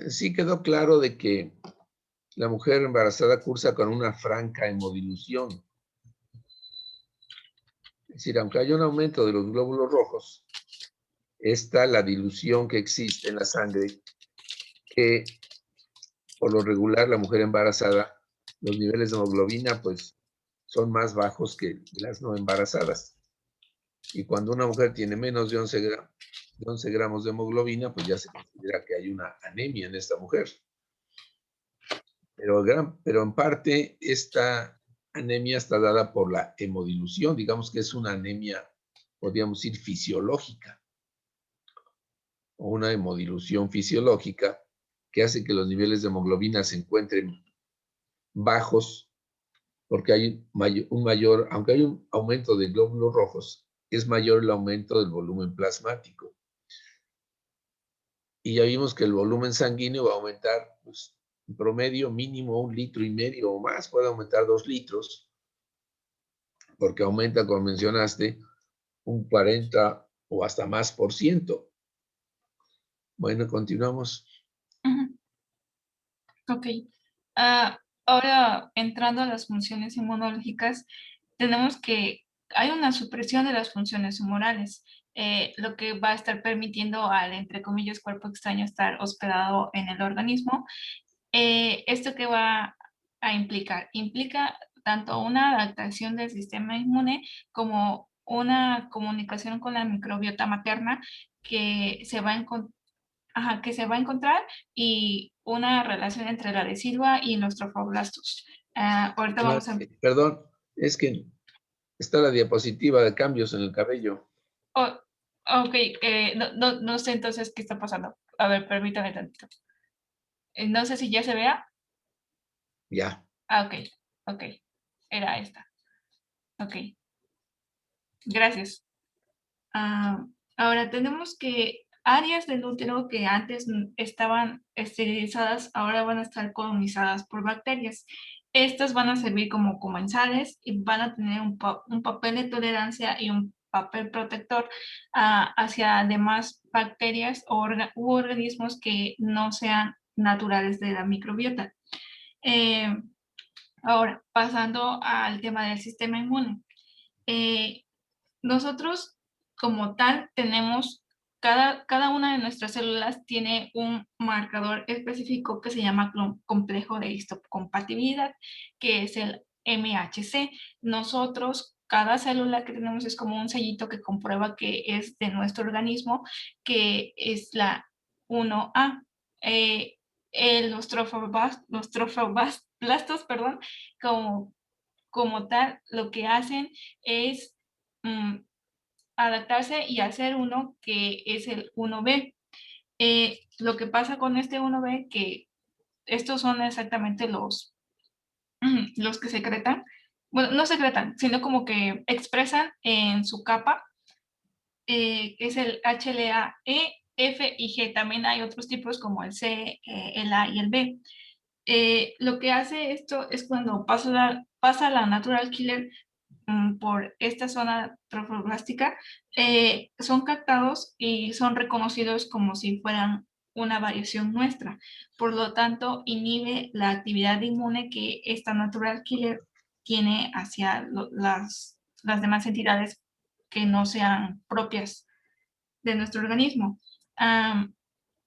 Sí quedó claro de que la mujer embarazada cursa con una franca hemodilución. Es decir, aunque hay un aumento de los glóbulos rojos, está la dilución que existe en la sangre, que por lo regular la mujer embarazada, los niveles de hemoglobina pues son más bajos que las no embarazadas. Y cuando una mujer tiene menos de 11 gramos de hemoglobina, pues ya se considera que hay una anemia en esta mujer. Pero en parte esta anemia está dada por la hemodilución, digamos que es una anemia, podríamos decir, fisiológica, o una hemodilución fisiológica que hace que los niveles de hemoglobina se encuentren bajos, porque hay un mayor, aunque hay un aumento de glóbulos rojos, es mayor el aumento del volumen plasmático. Y ya vimos que el volumen sanguíneo va a aumentar, pues, en promedio mínimo 1,5 litros o más, puede aumentar 2 litros, porque aumenta, como mencionaste, un 40 o hasta más por ciento. Bueno, continuamos. Ujú. Ok. Ahora, entrando a las funciones inmunológicas, tenemos que hay una supresión de las funciones humorales, lo que va a estar permitiendo al, entre comillas, cuerpo extraño estar hospedado en el organismo. ¿Esto qué va a implicar? Implica tanto una adaptación del sistema inmune como una comunicación con la microbiota materna que se va a que se va a encontrar y una relación entre la decidua y los trofoblastos. Ahorita vamos a... Perdón, es que está la diapositiva de cambios en el cabello. Oh, ok, no sé entonces qué está pasando. A ver, permítame tantito. No sé si ya se vea. Ya. Ok, ok. Era esta. Ok, gracias. Ah, ahora tenemos que áreas del útero que antes estaban esterilizadas, ahora van a estar colonizadas por bacterias. Estas van a servir como comensales y van a tener un papel de tolerancia y un papel protector hacia demás bacterias u organismos que no sean naturales de la microbiota. Eh, Ahora, pasando al tema del sistema inmune. Eh, Nosotros como tal tenemos, cada una de nuestras células tiene un marcador específico que se llama complejo de histocompatibilidad, que es el MHC. Nosotros, cada célula que tenemos es como un sellito que comprueba que es de nuestro organismo, que es la 1A. Los trofoblastos, perdón, como, como tal, lo que hacen es mm, adaptarse y hacer uno que es el 1B. Lo que pasa con este 1B, que estos son exactamente los que secretan, bueno, no secretan, sino como que expresan en su capa, es el HLA-E, F y G. También hay otros tipos como el C, el A y el B. Lo que hace esto es cuando pasa la natural killer por esta zona trofoblástica, son captados y son reconocidos como si fueran una variación nuestra. Por lo tanto, inhibe la actividad inmune que esta natural killer tiene hacia las demás entidades que no sean propias de nuestro organismo. Um,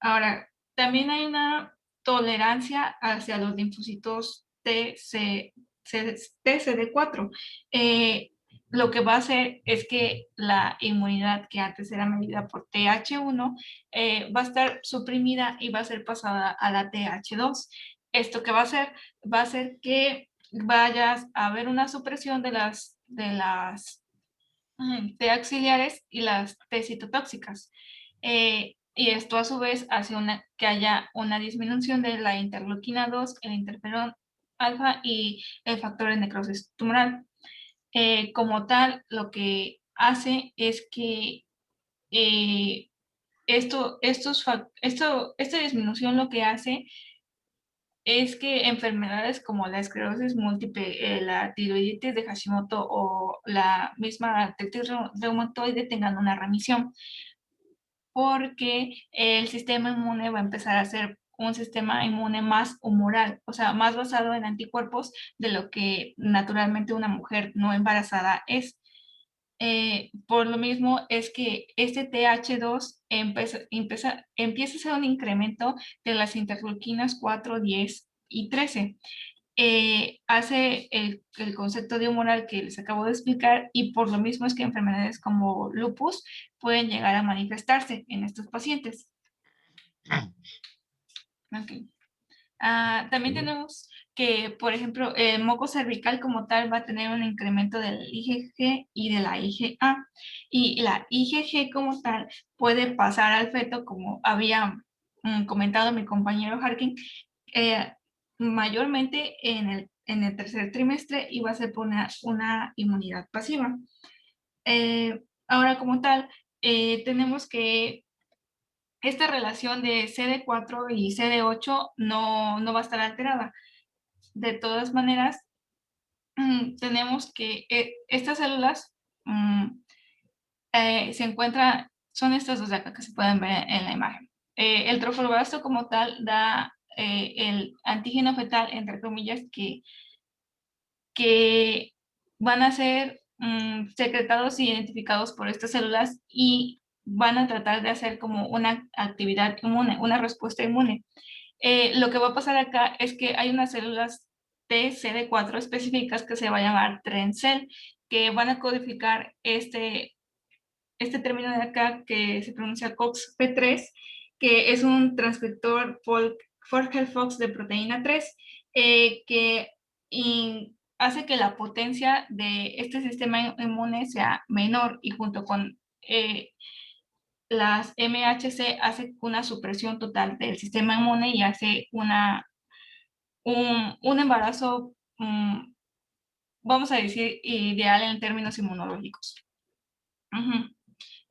Ahora, también hay una tolerancia hacia los linfocitos TCD4. Eh, lo que va a hacer es que la inmunidad que antes era medida por TH1 va a estar suprimida y va a ser pasada a la TH2. ¿Esto qué va a hacer? Va a hacer que vayas a haber una supresión de T auxiliares y las T citotóxicas. Y esto a su vez hace que haya una disminución de la interleuquina 2, el interferón alfa y el factor de necrosis tumoral. Como tal, lo que hace es que esta disminución lo que hace es que enfermedades como la esclerosis múltiple, la tiroiditis de Hashimoto o la misma artritis reumatoide tengan una remisión, porque el sistema inmune va a empezar a hacer un sistema inmune más humoral, o sea, más basado en anticuerpos de lo que naturalmente una mujer no embarazada es. Por lo mismo es que este TH2 empieza a hacer un incremento de las interleuquinas 4, 10 y 13. Hace el concepto de humoral que les acabo de explicar y por lo mismo es que enfermedades como lupus pueden llegar a manifestarse en estos pacientes. Okay. También tenemos que, por ejemplo, el moco cervical como tal va a tener un incremento del IgG y de la IgA. Y la IgG como tal puede pasar al feto, como había comentado mi compañero Harkin, mayormente en el tercer trimestre y va a ser por una inmunidad pasiva. Ahora como tal, tenemos que esta relación de CD4 y CD8 no va a estar alterada. De todas maneras, tenemos que estas células se encuentran, son estas dos de acá que se pueden ver en la imagen. El trofoblast como tal da el antígeno fetal, entre comillas, que van a ser secretados e identificados por estas células y van a tratar de hacer como una actividad inmune, una respuesta inmune. Lo que va a pasar acá es que hay unas células TCD4 específicas que se va a llamar TRENCEL, que van a codificar este término de acá que se pronuncia COX-P3, que es un transcriptor Forkel-Fox de proteína 3, que hace que la potencia de este sistema inmune sea menor y junto con las MHC hace una supresión total del sistema inmune y hace un embarazo, vamos a decir, ideal en términos inmunológicos.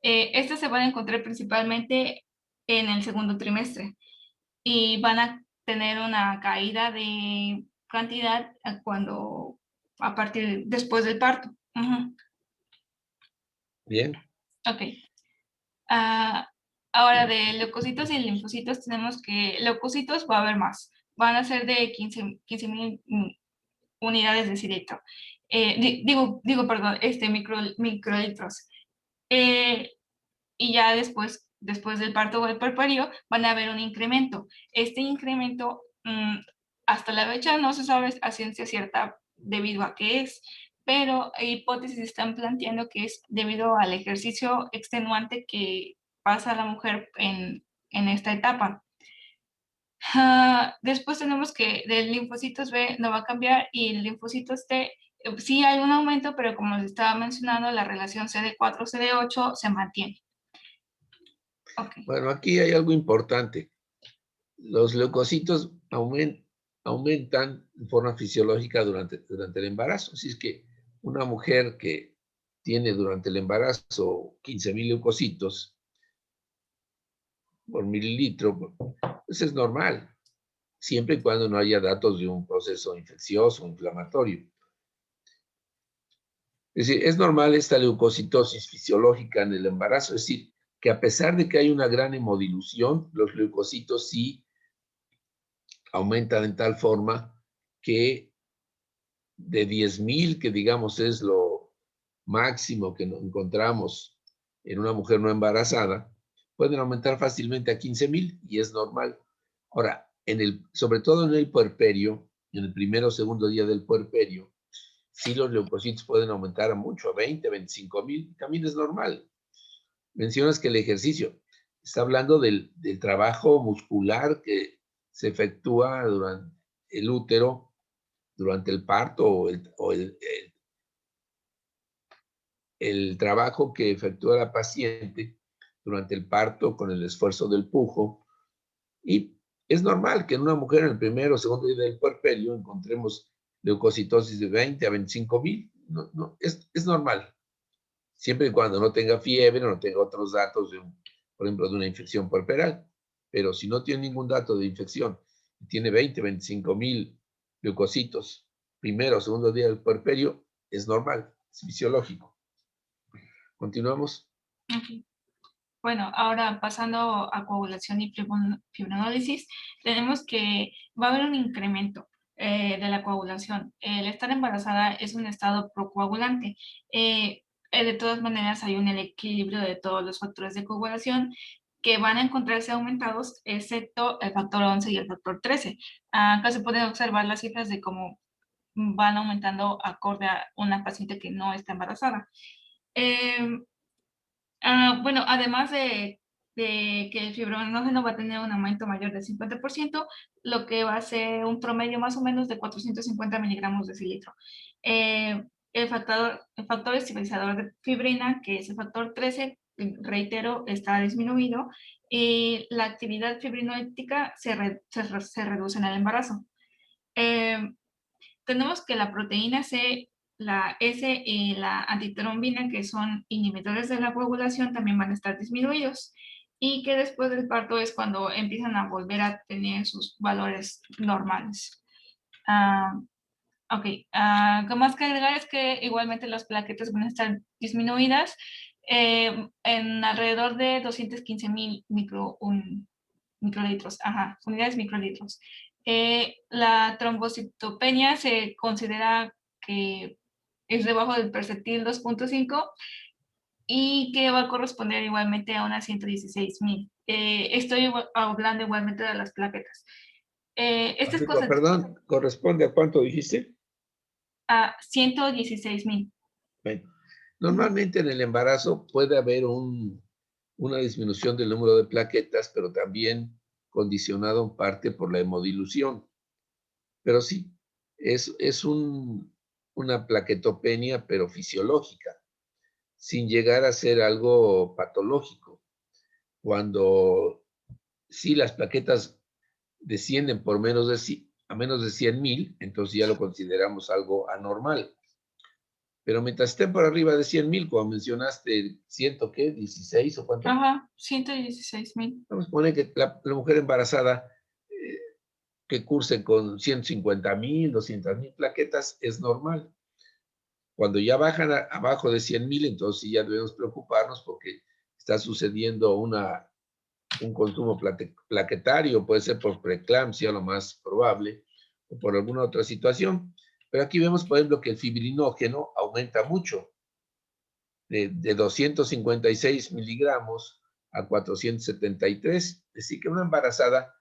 Estas se van a encontrar principalmente en el segundo trimestre y van a tener una caída de cantidad a partir después del parto. Bien. Ok. Ahora de leucocitos y linfocitos tenemos que leucocitos va a haber más. Van a ser de 15,000 unidades de cilindro. Perdón, microlitros. Y ya después del parto o el puerperio, van a haber un incremento. Este incremento, hasta la fecha no se sabe a ciencia cierta debido a qué es, pero hipótesis están planteando que es debido al ejercicio extenuante que pasa la mujer en esta etapa. Después tenemos que del linfocitos B no va a cambiar y el linfocitos T sí hay un aumento, pero como les estaba mencionando, la relación CD4-CD8 se mantiene. Okay. Bueno, aquí hay algo importante. Los leucocitos aumentan de forma fisiológica durante el embarazo. Así es que una mujer que tiene durante el embarazo 15,000 leucocitos por mililitro, pues es normal, siempre y cuando no haya datos de un proceso infeccioso o inflamatorio. Es decir, es normal esta leucocitosis fisiológica en el embarazo, es decir, que a pesar de que hay una gran hemodilución, los leucocitos sí aumentan en tal forma que de 10,000, que digamos es lo máximo que encontramos en una mujer no embarazada, pueden aumentar fácilmente a 15,000 y es normal. Ahora, sobre todo en el puerperio, en el primero o segundo día del puerperio, sí los leucocitos pueden aumentar a mucho, a 20, 25,000, también es normal. Mencionas que el ejercicio, está hablando del trabajo muscular que se efectúa durante el útero, durante el parto o el trabajo que efectúa la paciente durante el parto con el esfuerzo del pujo. Y es normal que en una mujer en el primero o segundo día del puerperio encontremos leucocitosis de 20 a 25,000. No, es normal, siempre y cuando no tenga fiebre, no tenga otros datos, por ejemplo, de una infección puerperal. Pero si no tiene ningún dato de infección y tiene 20, 25,000 leucocitos, primero o segundo día del puerperio, es normal, es fisiológico. Continuamos. Okay. Bueno, ahora pasando a coagulación y fibrinólisis, tenemos que va a haber un incremento de la coagulación. El estar embarazada es un estado procoagulante. De todas maneras, hay un equilibrio de todos los factores de coagulación que van a encontrarse aumentados, excepto el factor 11 y el factor 13. Acá se pueden observar las cifras de cómo van aumentando acorde a una paciente que no está embarazada. Eh, bueno, además de que el fibrinógeno va a tener un aumento mayor del 50%, lo que va a ser un promedio más o menos de 450 miligramos de cilitro. El factor estabilizador de fibrina, que es el factor 13, reitero, está disminuido y la actividad fibrinoléctrica se reduce en el embarazo. Eh, Tenemos que la proteína C, la S y la antitrombina, que son inhibidores de la coagulación, también van a estar disminuidos y que después del parto es cuando empiezan a volver a tener sus valores normales. Ah, ok, ¿qué más que agregar? Es que igualmente las plaquetas van a estar disminuidas en alrededor de 215,000 microlitros, ajá, unidades microlitros. La trombocitopenia se considera que es debajo del percentil 2.5 y que va a corresponder igualmente a unas 116,000. Estoy hablando igualmente de las plaquetas. Estas cosas Perdón, ¿corresponde a cuánto dijiste? a 116,000. Bueno, normalmente en el embarazo puede haber una disminución del número de plaquetas, pero también condicionado en parte por la hemodilución. Pero sí, es una plaquetopenia, pero fisiológica, sin llegar a ser algo patológico. Cuando sí las plaquetas descienden por a menos de 100,000, entonces ya lo consideramos algo anormal. Pero mientras estén por arriba de 100,000, como mencionaste, ¿ciento qué? ¿16 o cuánto? Ajá, 116,000. Vamos a poner que la mujer embarazada que curse con 150,000, 200,000 plaquetas es normal. Cuando ya bajan abajo de 100,000, entonces sí ya debemos preocuparnos porque está sucediendo un consumo plaquetario, puede ser por preeclampsia, lo más probable, o por alguna otra situación. Pero aquí vemos, por ejemplo, que el fibrinógeno aumenta mucho, de 256 miligramos a 473. Es decir, que una embarazada,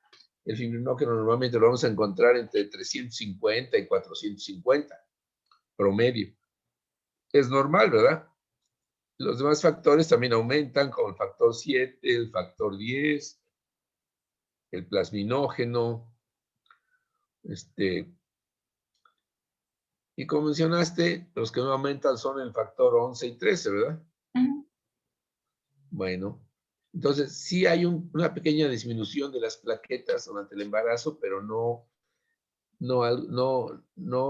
el fibrinógeno normalmente lo vamos a encontrar entre 350 y 450 promedio. Es normal, ¿verdad? Los demás factores también aumentan, como el factor 7, el factor 10, el plasminógeno, y como mencionaste, los que no aumentan son el factor 11 y 13, ¿verdad? Ujú. Bueno, entonces sí hay una pequeña disminución de las plaquetas durante el embarazo, pero no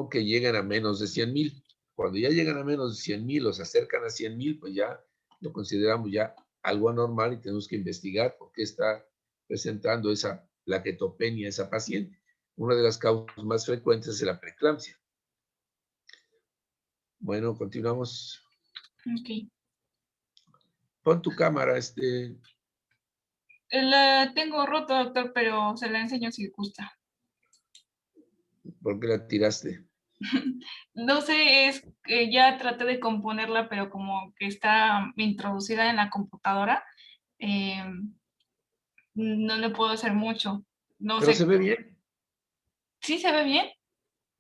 que lleguen a menos de 100,000. Cuando ya llegan a menos de 100,000 o se acercan a 100,000, pues ya lo consideramos ya algo anormal y tenemos que investigar por qué está presentando esa plaquetopenia esa paciente. Una de las causas más frecuentes es la preeclampsia. Bueno, continuamos. Ok. Pon tu cámara, La tengo roto, doctor, pero se la enseño si gusta. ¿por qué la tiraste? No sé, es que ya traté de componerla, pero como que está introducida en la computadora, eh, no le puedo hacer mucho. No Pero se sé, ve bien, ¿sí se ve bien?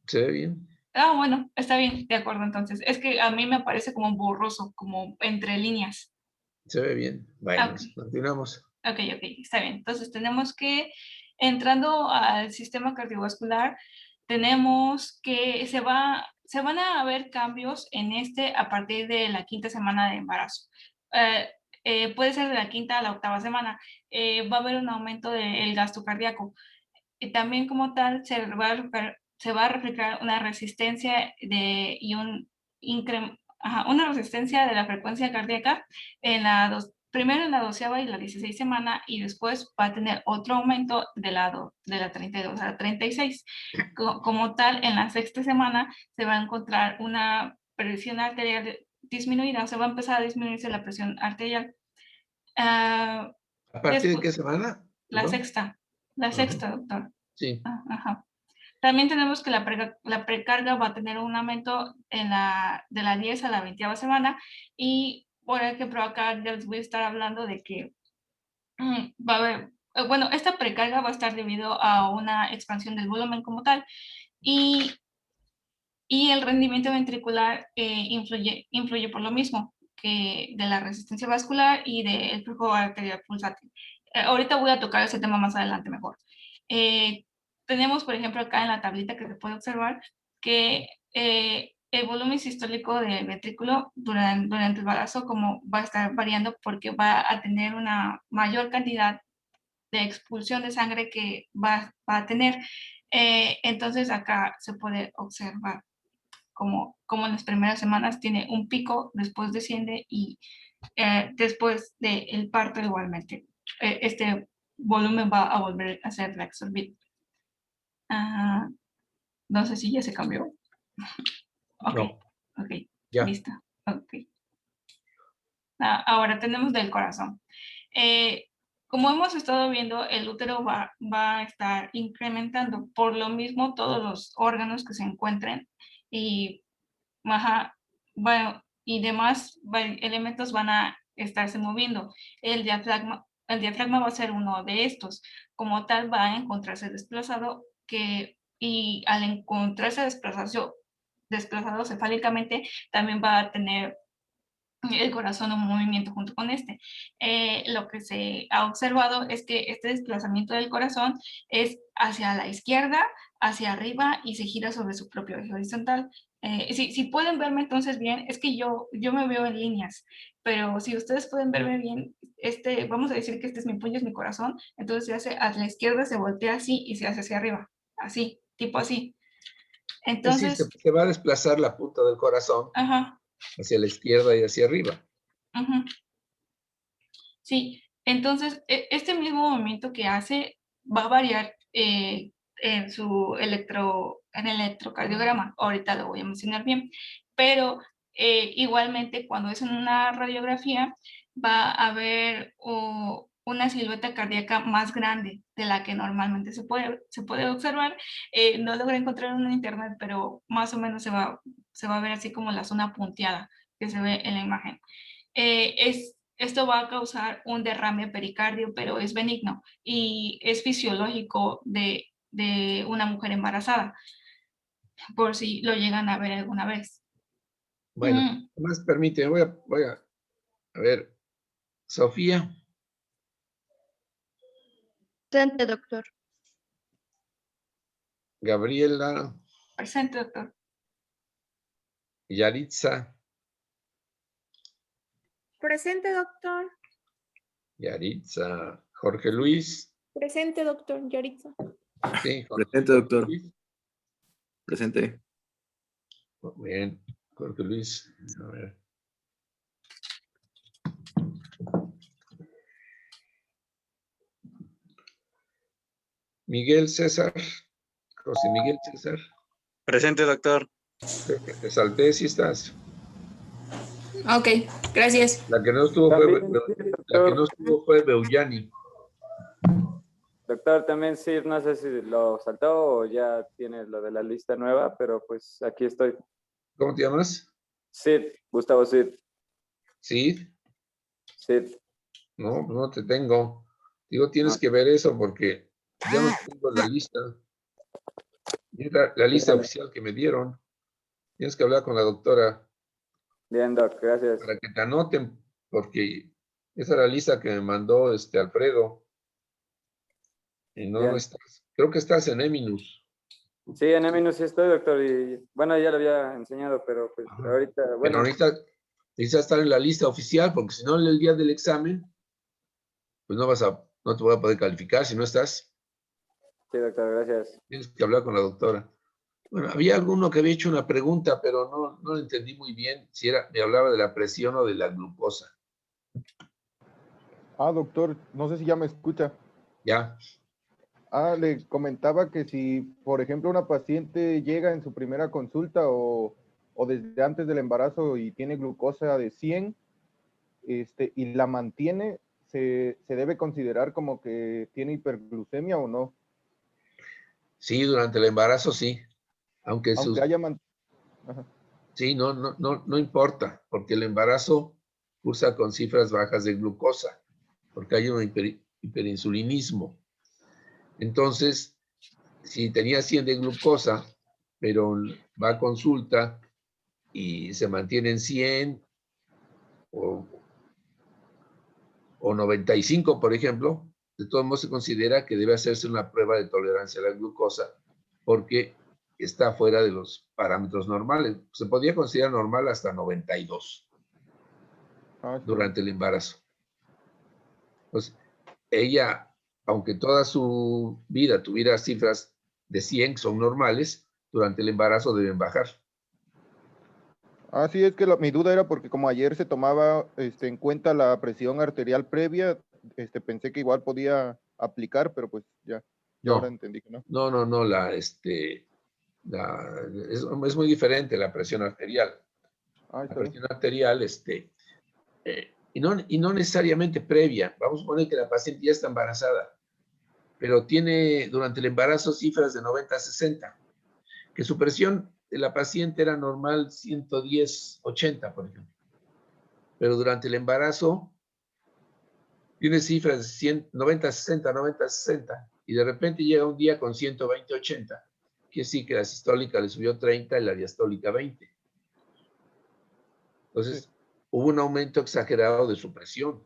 se ve bien, Ah, bueno, está bien, de acuerdo entonces. Es que a mí me aparece como borroso, como entre líneas. se ve bien. Ah, Bueno, ok, continuamos. ok, ok, está bien. Entonces tenemos que, entrando al sistema cardiovascular, tenemos que se van a ver cambios en a partir de la quinta semana de embarazo. Eh, puede ser de la quinta a la octava semana. Va a haber un aumento del gasto cardíaco. Y también como tal se va a reflejar una resistencia una resistencia de la frecuencia cardíaca primero en la 12ª y la 16 semana y después va a tener otro aumento de la 32 a la 36. Como tal, en la sexta semana se va a encontrar una presión arterial disminuida, o se va a empezar a disminuirse la presión arterial. Ah, ¿A partir de qué semana? la Perdón. sexta, doctor. Sí. Ajá. También tenemos que la precarga va a tener un aumento de la 10 a la 20ª semana, y por ejemplo acá ya les voy a estar hablando de que va a haber, bueno, esta precarga va a estar debido a una expansión del volumen como tal, y, y el rendimiento ventricular influye por lo mismo que de la resistencia vascular y del flujo arterial pulsátil. Ahorita voy a tocar ese tema más adelante mejor. Eh, Tenemos, por ejemplo, acá en la tablita que se puede observar que el volumen sistólico del ventrículo durante el embarazo como va a estar variando porque va a tener una mayor cantidad de expulsión de sangre que va a tener. Entonces acá se puede observar como en las primeras semanas tiene un pico, después desciende y después del parto igualmente. Este volumen va a volver a ser reabsorbido. Ah, no sé si ya se cambió. Ok, No, ok, ya. listo. Ok. Ahora tenemos del corazón. Eh, Como hemos estado viendo, el útero va a estar incrementando. Por lo mismo, todos los órganos que se encuentren y, ajá, bueno, y demás elementos van a estarse moviendo. El diafragma va a ser uno de estos. Como tal, va a encontrarse desplazado y al encontrarse desplazado cefálicamente, también va a tener el corazón en movimiento junto con este. Lo que se ha observado es que este desplazamiento del corazón es hacia la izquierda, hacia arriba y se gira sobre su propio eje horizontal. Si pueden verme entonces bien, es que yo me veo en líneas, pero si ustedes pueden verme bien, vamos a decir que este es mi puño, es mi corazón, entonces se hace a la izquierda, se voltea así y se hace hacia arriba, así, tipo así. Es decir, Entonces, se va a desplazar la punta del corazón ajá, hacia la izquierda y hacia arriba. ajá. Sí, entonces este mismo movimiento que hace va a variar en el electrocardiograma. Ahorita lo voy a mencionar bien, pero igualmente cuando es en una radiografía va a haber una silueta cardíaca más grande de la que normalmente se puede observar. No logré encontrar en internet, pero más o menos se va a ver así como la zona punteada que se ve en la imagen. Esto va a causar un derrame pericardio, pero es benigno y es fisiológico de una mujer embarazada, por si lo llegan a ver alguna vez. Bueno, más permíteme, voy a ver. Sofía, Presente, doctor. Gabriela, Presente, doctor. Yaritza, Presente, doctor. Yaritza, Jorge Luis, Presente, doctor Yaritza. sí, Presente, Jorge doctor. Luis, Presente. muy bien, Jorge Luis, a ver. Miguel César, José Miguel César, Presente, doctor. te salté si estás. Ok, gracias. La que no estuvo fue, También sí, la que no doctor. estuvo fue Beuyani. Doctor, también sí, no sé si lo saltó o ya tiene lo de la lista nueva, pero pues aquí estoy. ¿Cómo te llamas? Sid, Gustavo Sid. Sí, Sid. no, no te tengo. Digo, tienes No. que ver eso porque yo no tengo la lista. Y es la lista Bien, oficial que me dieron. Tienes que hablar con la doctora bien, doc, gracias. para que te anoten, porque esa era la lista que me mandó Alfredo. Y no, no Bien. estás. Creo que estás en Eminus. Sí, en Eminus sí estoy, doctor, y bueno, ya lo había enseñado, pero pues Ajá. ahorita, Pero bueno, necesitas estar en la lista oficial, porque si no, el día del examen, pues no te voy a poder calificar si no estás. sí, doctor, gracias. Tienes que hablar con la doctora. Bueno, había alguno que había hecho una pregunta, pero no lo entendí muy bien si me hablaba de la presión o de la glucosa. Doctor, no sé si ya me escucha. Ya, Le comentaba que si, por ejemplo, una paciente llega en su primera consulta o desde antes del embarazo y tiene glucosa de 100, y la mantiene, ¿se debe considerar como que tiene hiperglucemia o no? Sí, durante el embarazo sí. Aunque Aunque haya... Ajá. Sí, no importa, porque el embarazo cursa con cifras bajas de glucosa, porque hay un hiperinsulinismo. Entonces, si tenía 100 de glucosa, pero va a consulta y se mantiene en 100 o 95, por ejemplo, de todos modos se considera que debe hacerse una prueba de tolerancia a la glucosa porque está fuera de los parámetros normales. Se podía considerar normal hasta 92 durante el embarazo. Pues ella, aunque toda su vida tuviera cifras de 100 que son normales, durante el embarazo deben bajar. Sí, es que mi duda era porque como ayer se tomaba en cuenta la presión arterial previa, pensé que igual podía aplicar, pero pues ya No, ahora entendí que no. No, es muy diferente la presión arterial. La presión arterial, y no necesariamente previa. Vamos a poner que la paciente ya está embarazada, pero tiene durante el embarazo cifras de 90 a 60, que su presión de la paciente era normal 110, 80, por ejemplo. Pero durante el embarazo tiene cifras de 100, 90 a 60, 90 a 60, y de repente llega un día con 120, 80, que sí que la sistólica le subió 30 y la diastólica 20. Entonces, hubo un aumento exagerado de su presión,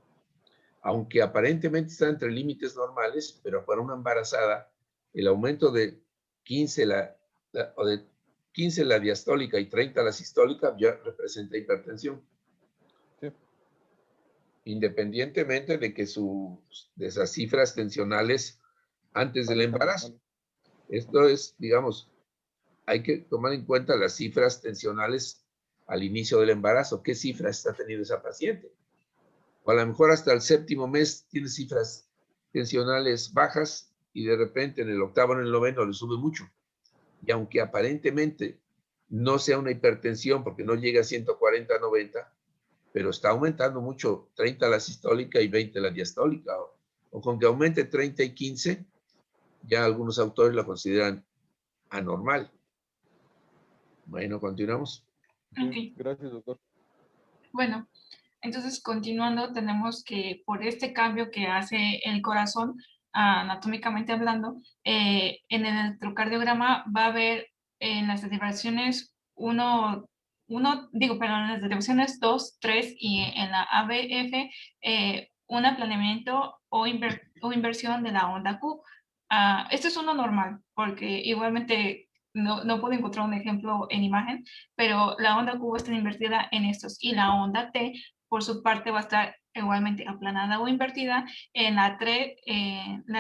aunque aparentemente está entre límites normales, pero para una embarazada, el aumento de 15 de 15 la diastólica y 30 la sistólica ya representa hipertensión. Sí. Independientemente de que de esas cifras tensionales antes del embarazo. Esto es, digamos, hay que tomar en cuenta las cifras tensionales al inicio del embarazo. ¿Qué cifras está teniendo esa paciente? O a lo mejor hasta el 7º mes tiene cifras tensionales bajas y de repente en el 8º, en el 9º le sube mucho. Y aunque aparentemente no sea una hipertensión porque no llega a 140, 90, pero está aumentando mucho 30 la sistólica y 20 la diastólica. O con que aumente 30 y 15, ya algunos autores la consideran anormal. Bueno, continuamos. Okay. Gracias, doctor. Bueno, entonces continuando, tenemos que por este cambio que hace el corazón, anatómicamente hablando, en el electrocardiograma va a haber en las derivaciones en las derivaciones 2, 3 y en la ABF un aplanamiento o inversión de la onda Q. Esto es uno normal, porque igualmente no puedo encontrar un ejemplo en imagen, pero la onda Q va a estar invertida en estos, y la onda T, por su parte, va a estar igualmente aplanada o invertida en la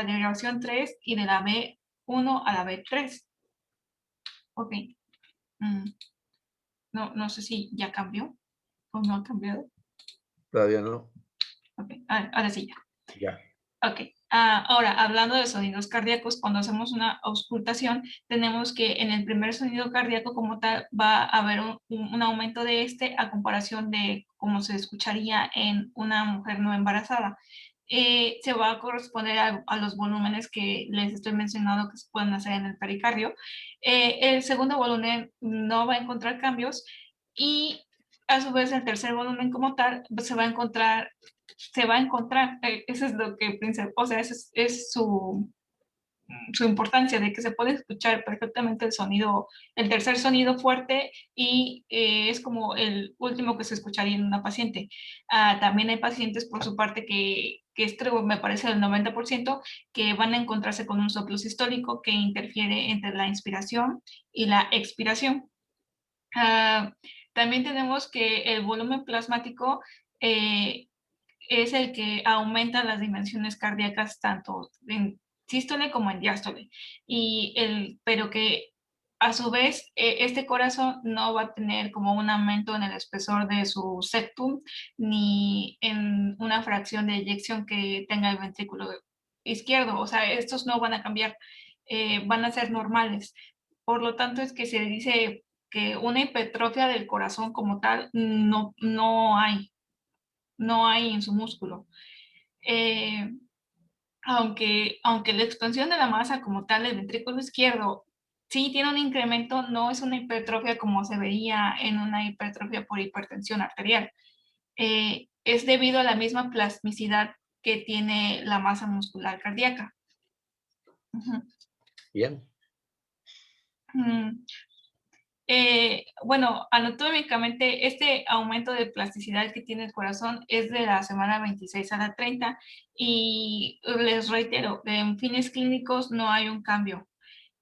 derivación 3 y de la B1 a la B3. Ok. No sé si ya cambió o no ha cambiado. Todavía no. Ok, ahora sí ya. Ya. Ok. Ahora, hablando de sonidos cardíacos, cuando hacemos una auscultación, tenemos que en el primer sonido cardíaco como tal va a haber un aumento de a comparación de cómo se escucharía en una mujer no embarazada. Se va a corresponder a los volúmenes que les estoy mencionando que se pueden hacer en el pericardio. El segundo volumen no va a encontrar cambios, y a su vez el tercer volumen como tal se va a encontrar, eso es lo que, o sea, es su importancia, de que se puede escuchar perfectamente el sonido, el tercer sonido fuerte, y es como el último que se escucharía en una paciente. También hay pacientes por su parte que creo, me parece el 90%, que van a encontrarse con un soplo sistólico que interfiere entre la inspiración y la expiración. También tenemos que el volumen plasmático es el que aumenta las dimensiones cardíacas tanto en sístole como en diástole, pero que a su vez este corazón no va a tener como un aumento en el espesor de su septum ni en una fracción de eyección que tenga el ventrículo izquierdo. O sea, estos no van a cambiar, van a ser normales. Por lo tanto, es que se dice que una hipertrofia del corazón como tal no hay en su músculo. aunque la expansión de la masa como tal del ventrículo izquierdo sí tiene un incremento, no es una hipertrofia como se veía en una hipertrofia por hipertensión arterial. Es debido a la misma plasticidad que tiene la masa muscular cardíaca. Bien. Bueno, anatómicamente, este aumento de plasticidad que tiene el corazón es de la semana 26 a la 30 y les reitero, en fines clínicos no hay un cambio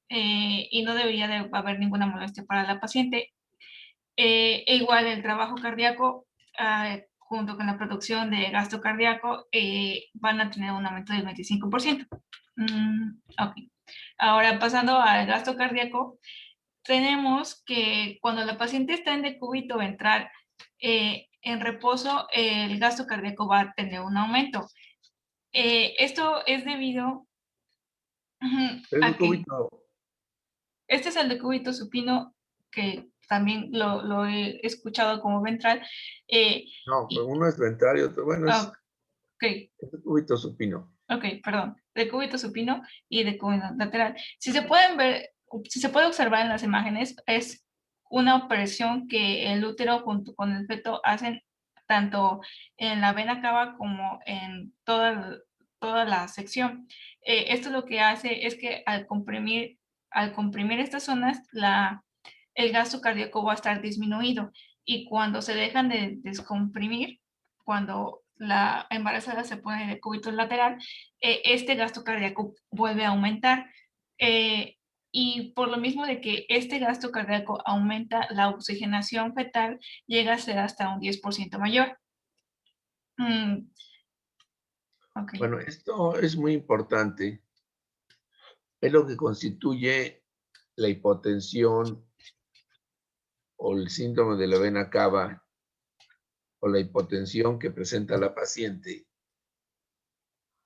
y no debería de haber ninguna molestia para la paciente. Igual el trabajo cardíaco junto con la producción de gasto cardíaco van a tener un aumento del 25%. Okay. Ahora pasando al gasto cardíaco, tenemos que cuando la paciente está en decúbito ventral en reposo, el gasto cardíaco va a tener un aumento. Esto es debido a que este es el decúbito supino, que también lo he escuchado como ventral. No, uno es ventral y otro, bueno, es decúbito supino. Ok, perdón, decúbito supino y decúbito lateral. Si se pueden ver, si se puede observar en las imágenes, es una operación que el útero junto con el feto hacen tanto en la vena cava como en toda la sección. Esto lo que hace es que al comprimir estas zonas, el gasto cardíaco va a estar disminuido y cuando se dejan de descomprimir, cuando la embarazada se pone en decúbito lateral, este gasto cardíaco vuelve a aumentar. Y por lo mismo de que este gasto cardíaco aumenta, la oxigenación fetal llega a ser hasta un 10% mayor. Okay. Bueno, esto es muy importante. Es lo que constituye la hipotensión o el síndrome de la vena cava o la hipotensión que presenta la paciente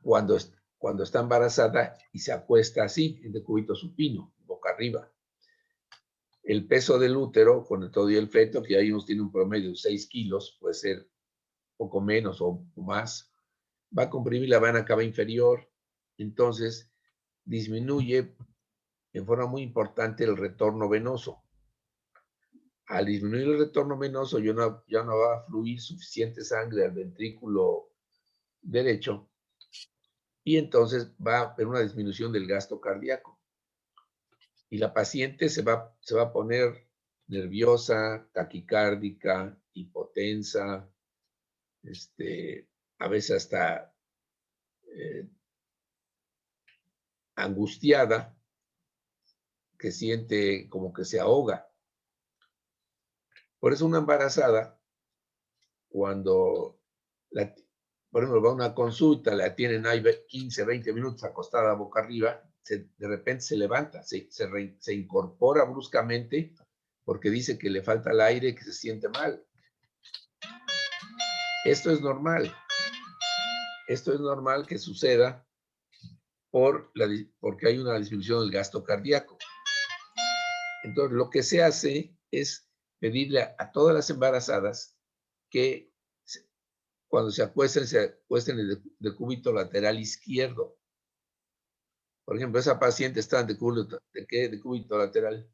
cuando está embarazada y se acuesta así, en decúbito supino, boca arriba. El peso del útero, con todo y el feto, que ahí nos tiene un promedio de 6 kilos, puede ser poco menos o más, va a comprimir la vena cava inferior, entonces disminuye en forma muy importante el retorno venoso. Al disminuir el retorno venoso, ya no va a fluir suficiente sangre al ventrículo derecho y entonces va a haber una disminución del gasto cardíaco. Y la paciente se va a poner nerviosa, taquicárdica, hipotensa, a veces hasta angustiada, que siente como que se ahoga. Por eso una embarazada, cuando, por ejemplo, va a una consulta, la tienen ahí 15, 20 minutos acostada boca arriba, de repente se levanta, se incorpora bruscamente porque dice que le falta el aire, que se siente mal. Esto es normal. Esto es normal que suceda porque hay una disminución del gasto cardíaco. Entonces, lo que se hace es pedirle a todas las embarazadas que cuando se acuesten en el decúbito lateral izquierdo. Por ejemplo, esa paciente está en decúbito lateral.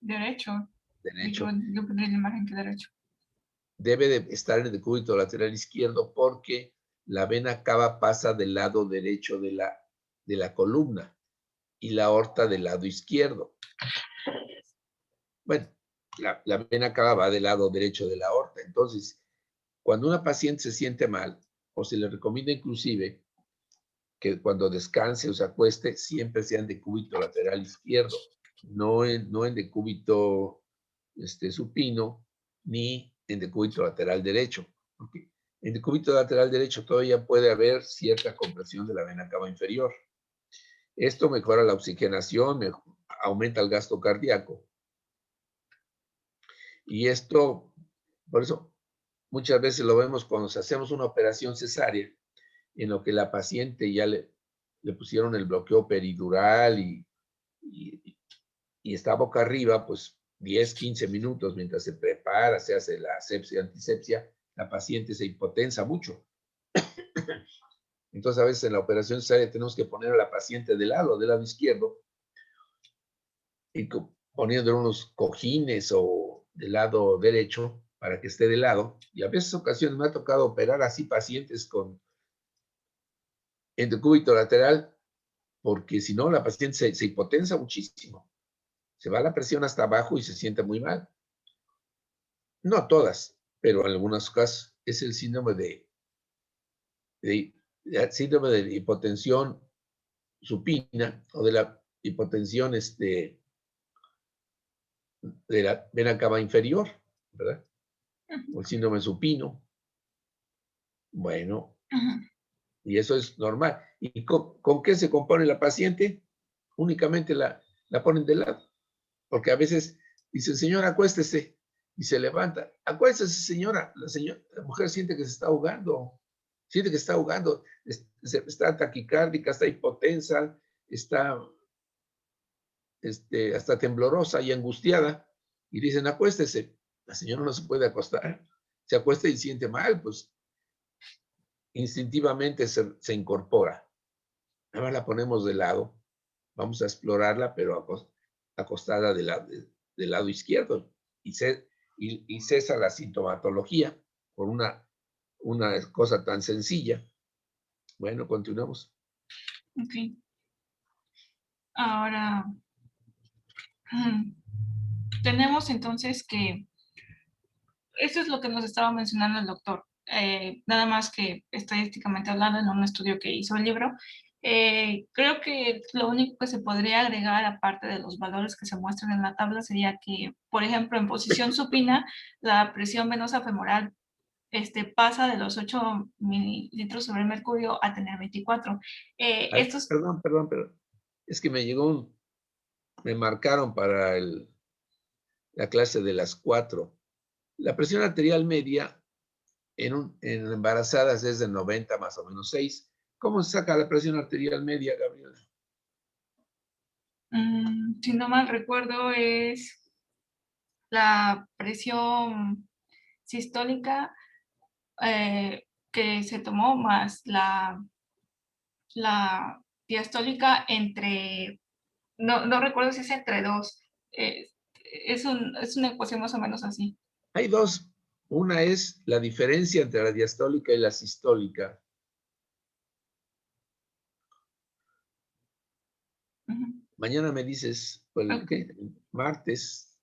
Derecho. Derecho. Yo pondré la imagen que derecho. Debe de estar en el decúbito lateral izquierdo porque la vena cava pasa del lado derecho de la columna y la aorta del lado izquierdo. Bueno, la vena cava va del lado derecho de la aorta. Entonces, cuando una paciente se siente mal, o se le recomienda inclusive que cuando descanse o se acueste, siempre sea en decúbito lateral izquierdo, no en decúbito supino, ni en decúbito lateral derecho. Porque en decúbito lateral derecho todavía puede haber cierta compresión de la vena cava inferior. Esto mejora la oxigenación, aumenta el gasto cardíaco. Y esto, por eso, muchas veces lo vemos cuando hacemos una operación cesárea, en lo que la paciente ya le pusieron el bloqueo peridural y está boca arriba, pues 10, 15 minutos mientras se prepara, se hace la asepsia, antisepsia, la paciente se hipotensa mucho. Entonces, a veces en la operación cesárea tenemos que poner a la paciente del lado izquierdo, y poniendo unos cojines o del lado derecho para que esté de lado. Y a veces ocasiones me ha tocado operar así pacientes con endocúbito lateral, porque si no, la paciente se hipotensa muchísimo. Se va la presión hasta abajo y se siente muy mal. No todas, pero en algunos casos es el síndrome de hipotensión supina o de la hipotensión de la vena cava inferior, ¿verdad? O el síndrome supino. Bueno, y eso es normal. ¿Y con qué se compone la paciente? Únicamente la ponen de lado. Porque a veces dicen, señora, acuéstese, y se levanta. Acuéstese, señora. La mujer siente que se está ahogando. Siente que está ahogando. Está taquicárdica, está hipotensa, está hasta temblorosa y angustiada. Y dicen, acuéstese. La señora no se puede acostar. Se acuesta y siente mal, pues instintivamente se incorpora. Ahora la ponemos de lado. Vamos a explorarla, pero acostada del lado izquierdo. Y cesa la sintomatología por una cosa tan sencilla. Bueno, continuamos. Ok. Ahora, tenemos entonces que, esto es lo que nos estaba mencionando el doctor, nada más que estadísticamente hablando en un estudio que hizo el libro. Creo que lo único que se podría agregar, aparte de los valores que se muestran en la tabla, sería que, por ejemplo, en posición supina, la presión venosa femoral pasa de los 8 mililitros sobre mercurio a tener 24. Perdón, pero es que me marcaron para la clase de las 4. La presión arterial media en embarazadas es de 90 más o menos 6. ¿Cómo se saca la presión arterial media, Gabriela? Si no mal recuerdo, es la presión sistólica que se tomó más la diastólica entre, no recuerdo si es entre 2. Es una ecuación más o menos así. Hay dos. Una es la diferencia entre la diastólica y la sistólica. Mañana me dices, ¿qué? Martes.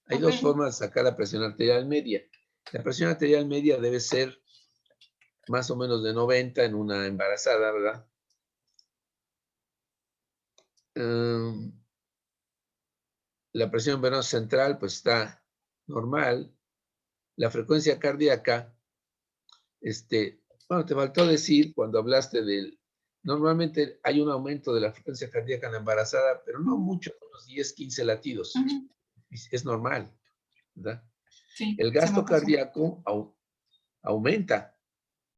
Hay dos formas de sacar la presión arterial media. La presión arterial media debe ser más o menos de 90 en una embarazada, ¿verdad? La presión venosa central pues está normal. La frecuencia cardíaca, bueno, te faltó decir cuando hablaste normalmente hay un aumento de la frecuencia cardíaca en la embarazada, pero no mucho, unos 10, 15 latidos. Es normal, ¿verdad? Sí, el gasto cardíaco aumenta